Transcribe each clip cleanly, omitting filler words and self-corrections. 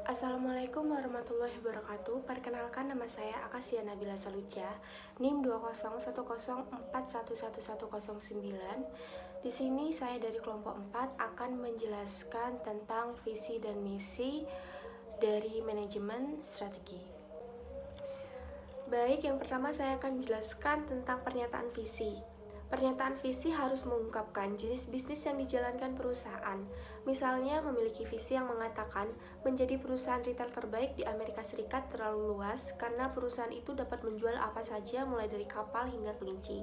Assalamualaikum warahmatullahi wabarakatuh. Perkenalkan, nama saya Akasia Nabila Saluja, NIM 20110411109. Di sini saya dari kelompok 4 akan menjelaskan tentang visi dan misi dari manajemen strategi. Baik, yang pertama saya akan menjelaskan tentang pernyataan visi. Pernyataan visi harus mengungkapkan jenis bisnis yang dijalankan perusahaan. Misalnya, memiliki visi yang mengatakan menjadi perusahaan retail terbaik di Amerika Serikat terlalu luas karena perusahaan itu dapat menjual apa saja mulai dari kapal hingga kelinci.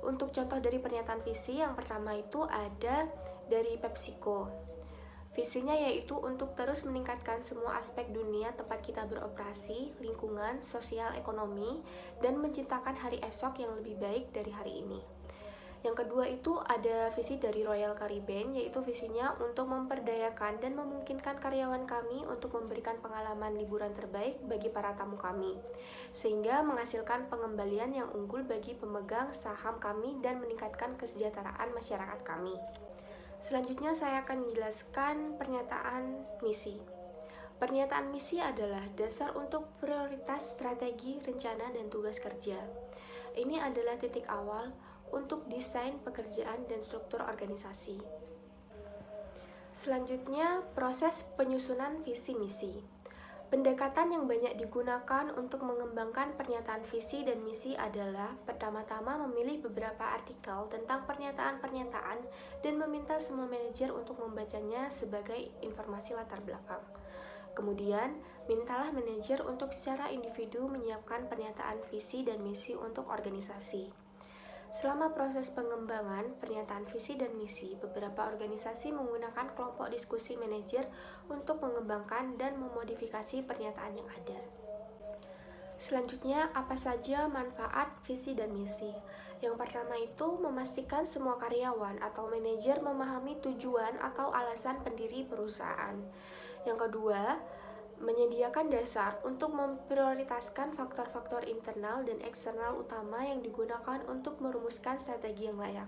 Untuk contoh dari pernyataan visi, yang pertama itu ada dari PepsiCo. Visinya yaitu untuk terus meningkatkan semua aspek dunia tempat kita beroperasi, lingkungan, sosial, ekonomi, dan menciptakan hari esok yang lebih baik dari hari ini. Yang kedua itu ada visi dari Royal Caribbean, yaitu visinya untuk memperdayakan dan memungkinkan karyawan kami untuk memberikan pengalaman liburan terbaik bagi para tamu kami, sehingga menghasilkan pengembalian yang unggul bagi pemegang saham kami dan meningkatkan kesejahteraan masyarakat kami. Selanjutnya saya akan menjelaskan pernyataan misi. Pernyataan misi adalah dasar untuk prioritas, strategi, rencana, dan tugas kerja. Ini adalah titik awal untuk desain pekerjaan dan struktur organisasi. Selanjutnya, proses penyusunan visi misi. Pendekatan yang banyak digunakan untuk mengembangkan pernyataan visi dan misi adalah pertama-tama memilih beberapa artikel tentang pernyataan-pernyataan dan meminta semua manajer untuk membacanya sebagai informasi latar belakang. Kemudian, mintalah manajer untuk secara individu menyiapkan pernyataan visi dan misi untuk organisasi. Selama proses pengembangan pernyataan visi dan misi, beberapa organisasi menggunakan kelompok diskusi manajer untuk mengembangkan dan memodifikasi pernyataan yang ada. Selanjutnya, apa saja manfaat visi dan misi? Yang pertama itu memastikan semua karyawan atau manajer memahami tujuan atau alasan pendiri perusahaan. Yang kedua, menyediakan dasar untuk memprioritaskan faktor-faktor internal dan eksternal utama yang digunakan untuk merumuskan strategi yang layak.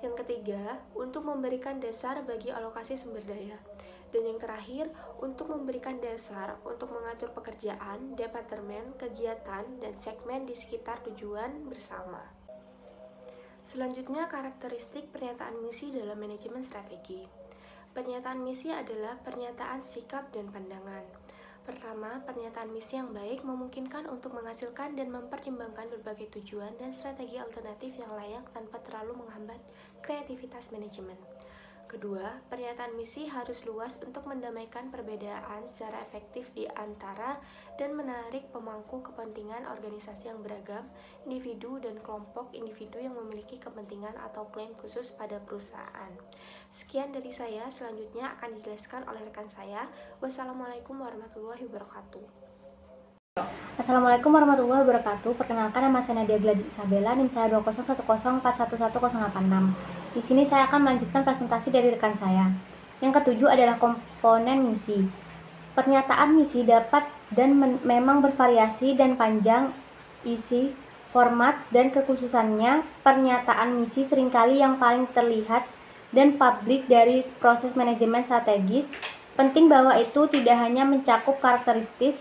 Yang ketiga, untuk memberikan dasar bagi alokasi sumber daya. Dan yang terakhir, untuk memberikan dasar untuk mengatur pekerjaan, departemen, kegiatan, dan segmen di sekitar tujuan bersama. Selanjutnya, karakteristik pernyataan misi dalam manajemen strategi. Pernyataan misi adalah pernyataan sikap dan pandangan. Pertama, pernyataan misi yang baik memungkinkan untuk menghasilkan dan mempertimbangkan berbagai tujuan dan strategi alternatif yang layak tanpa terlalu menghambat kreativitas manajemen. Kedua, pernyataan misi harus luas untuk mendamaikan perbedaan secara efektif di antara dan menarik pemangku kepentingan organisasi yang beragam, individu dan kelompok individu yang memiliki kepentingan atau klaim khusus pada perusahaan. Sekian dari saya, selanjutnya akan dijelaskan oleh rekan saya. Wassalamualaikum warahmatullahi wabarakatuh. Assalamualaikum warahmatullahi wabarakatuh. Perkenalkan, nama saya Nadia Gladys Isabella, NIM saya 20110411086. Di sini saya akan melanjutkan presentasi dari rekan saya. Yang ketujuh adalah komponen misi. Pernyataan misi dapat dan memang bervariasi dan panjang isi, format, dan kekhususannya. Pernyataan misi seringkali yang paling terlihat dan publik dari proses manajemen strategis. Penting bahwa itu tidak hanya mencakup karakteristik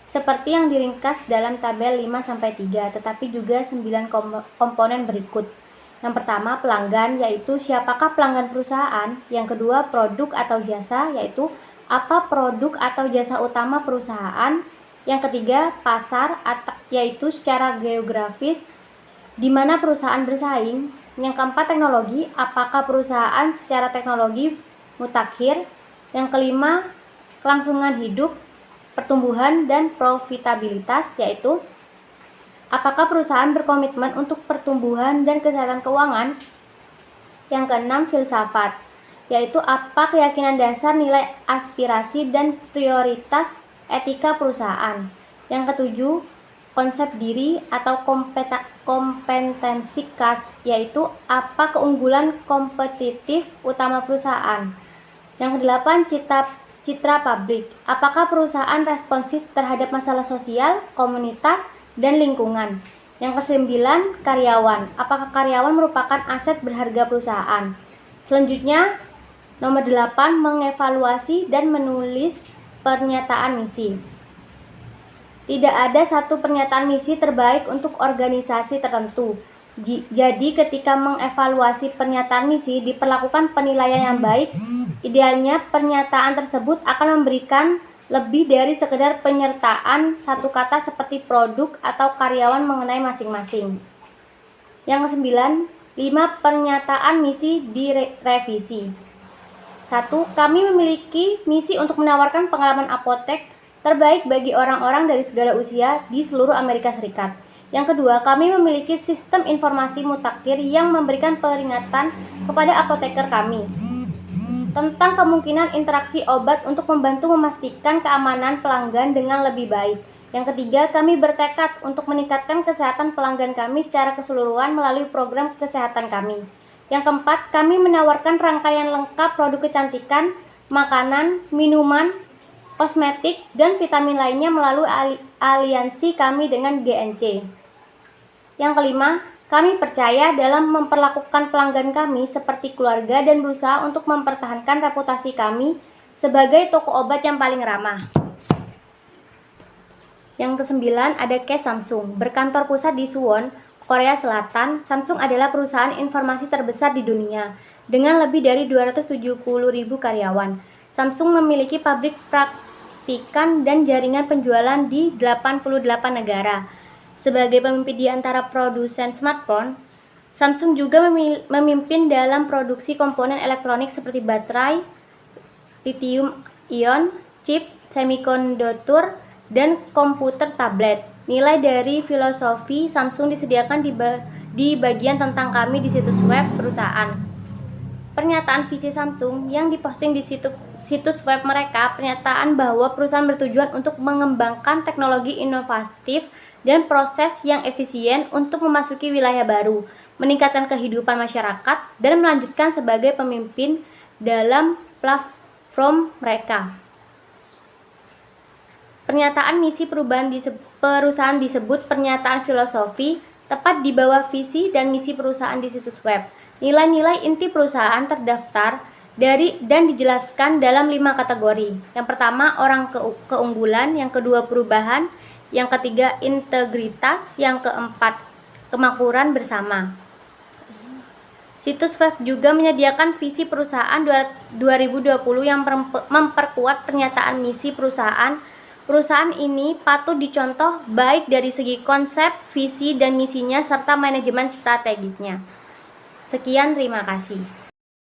seperti yang diringkas dalam tabel 5-3, tetapi juga 9 komponen berikut. Yang pertama, pelanggan, yaitu siapakah pelanggan perusahaan. Yang kedua, produk atau jasa, yaitu apa produk atau jasa utama perusahaan. Yang ketiga, pasar, yaitu secara geografis di mana perusahaan bersaing. Yang keempat, teknologi, apakah perusahaan secara teknologi mutakhir. Yang kelima, kelangsungan hidup, pertumbuhan dan profitabilitas, yaitu apakah perusahaan berkomitmen untuk pertumbuhan dan kesehatan keuangan. Yang keenam, filsafat, yaitu apa keyakinan dasar, nilai, aspirasi, dan prioritas etika perusahaan. Yang ketujuh, konsep diri atau kompetensi khas, yaitu apa keunggulan kompetitif utama perusahaan. Yang kedelapan, citra publik, apakah perusahaan responsif terhadap masalah sosial, komunitas, dan lingkungan. Yang kesembilan, karyawan, apakah karyawan merupakan aset berharga perusahaan. Selanjutnya, nomor 8, mengevaluasi dan menulis Pernyataan misi. Tidak ada satu pernyataan misi terbaik untuk organisasi tertentu. Jadi ketika mengevaluasi pernyataan misi diperlakukan penilaian yang baik, idealnya pernyataan tersebut akan memberikan lebih dari sekedar penyertaan satu kata seperti produk atau karyawan mengenai masing-masing. Yang kesembilan, 5 pernyataan misi direvisi. 1. Kami memiliki misi untuk menawarkan pengalaman apotek terbaik bagi orang-orang dari segala usia di seluruh Amerika Serikat. Yang kedua, kami memiliki sistem informasi mutakhir yang memberikan peringatan kepada apoteker kami tentang kemungkinan interaksi obat untuk membantu memastikan keamanan pelanggan dengan lebih baik. Yang ketiga, kami bertekad untuk meningkatkan kesehatan pelanggan kami secara keseluruhan melalui program kesehatan kami. Yang keempat, kami menawarkan rangkaian lengkap produk kecantikan, makanan, minuman, kosmetik, dan vitamin lainnya melalui aliansi kami dengan GNC. Yang kelima, kami percaya dalam memperlakukan pelanggan kami seperti keluarga dan berusaha untuk mempertahankan reputasi kami sebagai toko obat yang paling ramah. Yang kesembilan, ada case Samsung. Berkantor pusat di Suwon, Korea Selatan, Samsung adalah perusahaan informasi terbesar di dunia dengan lebih dari 270.000 karyawan. Samsung memiliki pabrik praktikan dan jaringan penjualan di 88 negara. Sebagai pemimpin di antara produsen smartphone, Samsung juga memimpin dalam produksi komponen elektronik seperti baterai, lithium ion, chip, semikonduktor, dan komputer tablet. Nilai dari filosofi Samsung disediakan di bagian tentang kami di situs web perusahaan. Pernyataan visi Samsung yang diposting di situs web mereka, pernyataan bahwa perusahaan bertujuan untuk mengembangkan teknologi inovatif dan proses yang efisien untuk memasuki wilayah baru, meningkatkan kehidupan masyarakat, dan melanjutkan sebagai pemimpin dalam platform mereka. Pernyataan misi perubahan perusahaan disebut pernyataan filosofi, tepat di bawah visi dan misi perusahaan di situs web. Nilai-nilai inti perusahaan terdaftar dan dijelaskan dalam 5 kategori. Yang pertama, orang keunggulan, yang kedua perubahan, yang ketiga integritas, yang keempat kemakmuran bersama. Situs web juga menyediakan visi perusahaan 2020 yang memperkuat pernyataan misi perusahaan. Perusahaan ini patut dicontoh baik dari segi konsep, visi, dan misinya serta manajemen strategisnya. Sekian, terima kasih.